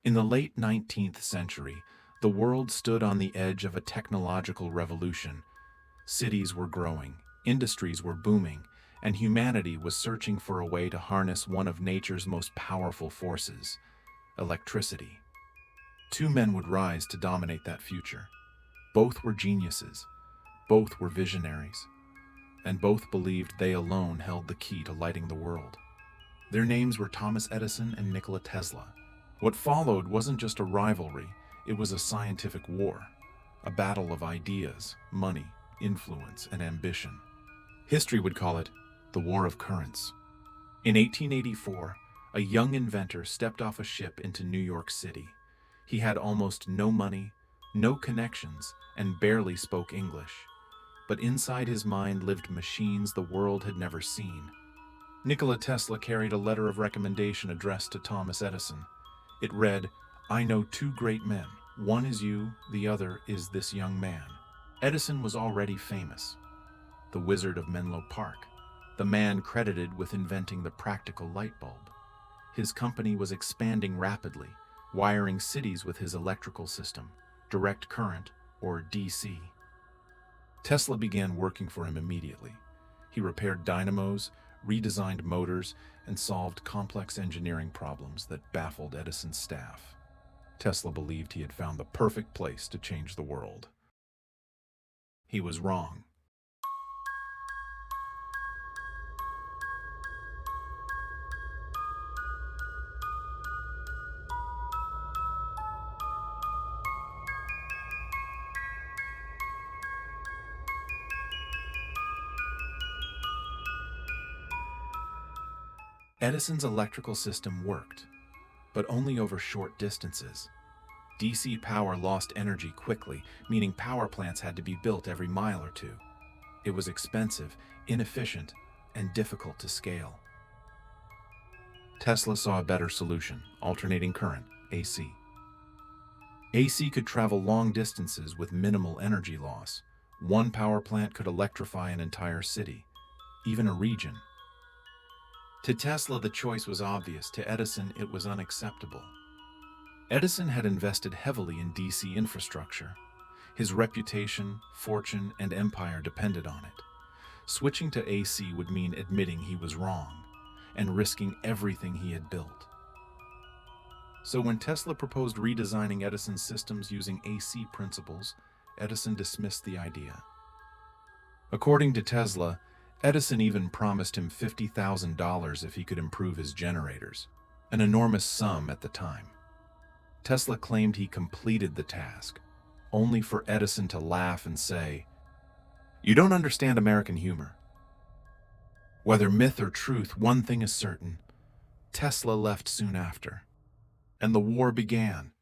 In the late 19th century, the world stood on the edge of a technological revolution. Cities were growing, industries were booming, and humanity was searching for a way to harness one of nature's most powerful forces, electricity. Two men would rise to dominate that future. Both were geniuses, both were visionaries, and both believed they alone held the key to lighting the world. Their names were Thomas Edison and Nikola Tesla. What followed wasn't just a rivalry, it was a scientific war, a battle of ideas, money, influence, and ambition. History would call it the War of Currents. In 1884, a young inventor stepped off a ship into New York City. He had almost no money, no connections, and barely spoke English. But inside his mind lived machines the world had never seen. Nikola Tesla carried a letter of recommendation addressed to Thomas Edison. It read, "I know two great men. One is you, the other is this young man." Edison was already famous. The Wizard of Menlo Park, the man credited with inventing the practical light bulb. His company was expanding rapidly, wiring cities with his electrical system, direct current, or DC. Tesla began working for him immediately. He repaired dynamos, redesigned motors, and solved complex engineering problems that baffled Edison's staff. Tesla believed he had found the perfect place to change the world. He was wrong. Edison's electrical system worked, but only over short distances. DC power lost energy quickly, meaning power plants had to be built every mile or two. It was expensive, inefficient, and difficult to scale. Tesla saw a better solution: alternating current, AC. AC could travel long distances with minimal energy loss. One power plant could electrify an entire city, even a region. To Tesla, the choice was obvious. To Edison, it was unacceptable. Edison had invested heavily in DC infrastructure. His reputation, fortune, and empire depended on it. Switching to AC would mean admitting he was wrong and risking everything he had built. So when Tesla proposed redesigning Edison's systems using AC principles, Edison dismissed the idea. According to Tesla, Edison even promised him $50,000 if he could improve his generators, an enormous sum at the time. Tesla claimed he completed the task, only for Edison to laugh and say, "You don't understand American humor." Whether myth or truth, one thing is certain: Tesla left soon after, and the war began.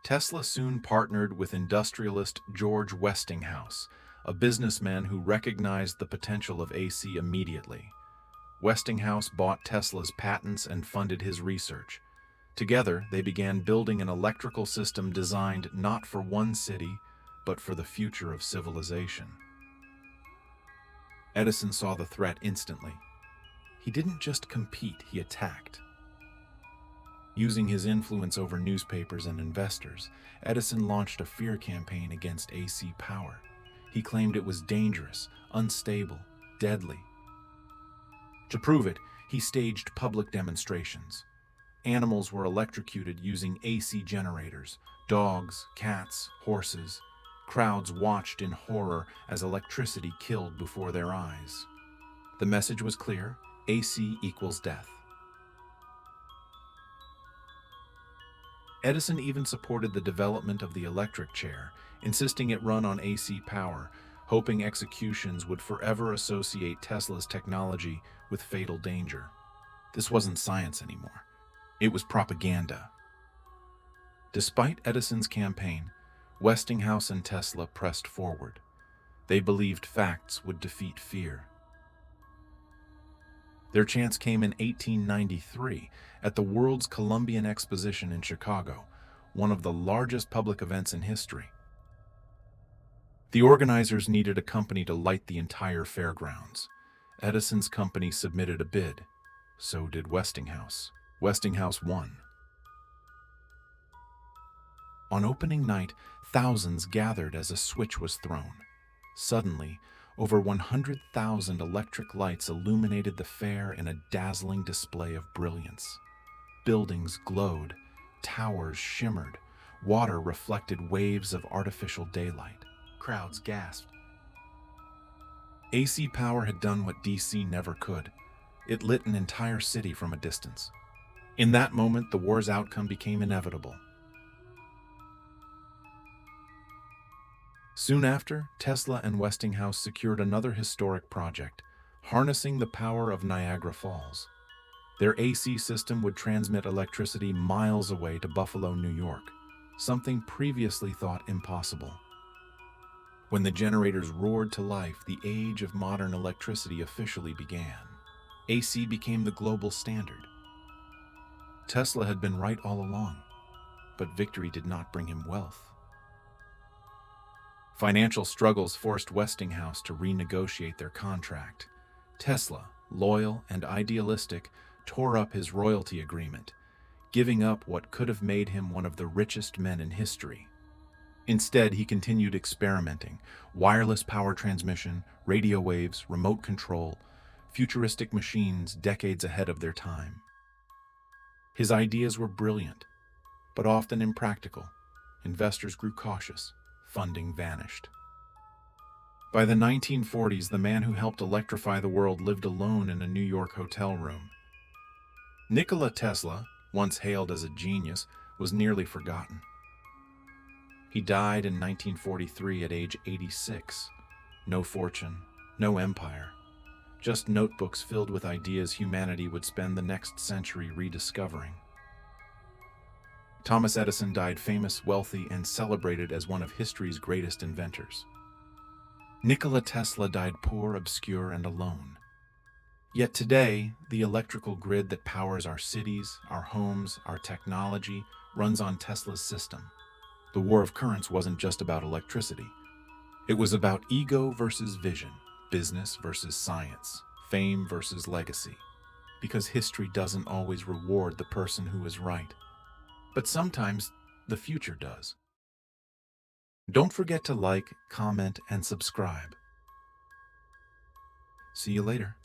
Tesla soon partnered with industrialist George Westinghouse, a businessman who recognized the potential of AC immediately. Westinghouse bought Tesla's patents and funded his research. Together, they began building an electrical system designed not for one city, but for the future of civilization. Edison saw the threat instantly. He didn't just compete, he attacked. Using his influence over newspapers and investors, Edison launched a fear campaign against AC power. He claimed it was dangerous, unstable, deadly. To prove it, he staged public demonstrations. Animals were electrocuted using AC generators: dogs, cats, horses. Crowds watched in horror as electricity killed before their eyes. The message was clear: AC equals death. Edison even supported the development of the electric chair, insisting it run on AC power, hoping executions would forever associate Tesla's technology with fatal danger. This wasn't science anymore. It was propaganda. Despite Edison's campaign, Westinghouse and Tesla pressed forward. They believed facts would defeat fear. Their chance came in 1893 at the World's Columbian Exposition in Chicago, one of the largest public events in history. The organizers needed a company to light the entire fairgrounds. Edison's company submitted a bid. So did Westinghouse. Westinghouse won. On opening night, thousands gathered as a switch was thrown. Suddenly, over 100,000 electric lights illuminated the fair in a dazzling display of brilliance. Buildings glowed, towers shimmered, water reflected waves of artificial daylight. Crowds gasped. AC power had done what DC never could. It lit an entire city from a distance. In that moment, the war's outcome became inevitable. Soon after, Tesla and Westinghouse secured another historic project, harnessing the power of Niagara Falls. Their AC system would transmit electricity miles away to Buffalo, New York, something previously thought impossible. When the generators roared to life, the age of modern electricity officially began. AC became the global standard. Tesla had been right all along, but victory did not bring him wealth. Financial struggles forced Westinghouse to renegotiate their contract. Tesla, loyal and idealistic, tore up his royalty agreement, giving up what could have made him one of the richest men in history. Instead, he continued experimenting: wireless power transmission, radio waves, remote control, futuristic machines decades ahead of their time. His ideas were brilliant, but often impractical. Investors grew cautious. Funding vanished. By the 1940s, the man who helped electrify the world lived alone in a New York hotel room. Nikola Tesla, once hailed as a genius, was nearly forgotten. He died in 1943 at age 86. No fortune, no empire, just notebooks filled with ideas humanity would spend the next century rediscovering. Thomas Edison died famous, wealthy, and celebrated as one of history's greatest inventors. Nikola Tesla died poor, obscure, and alone. Yet today, the electrical grid that powers our cities, our homes, our technology, runs on Tesla's system. The war of currents wasn't just about electricity. It was about ego versus vision, business versus science, fame versus legacy. Because history doesn't always reward the person who is right. But sometimes the future does. Don't forget to like, comment, and subscribe. See you later.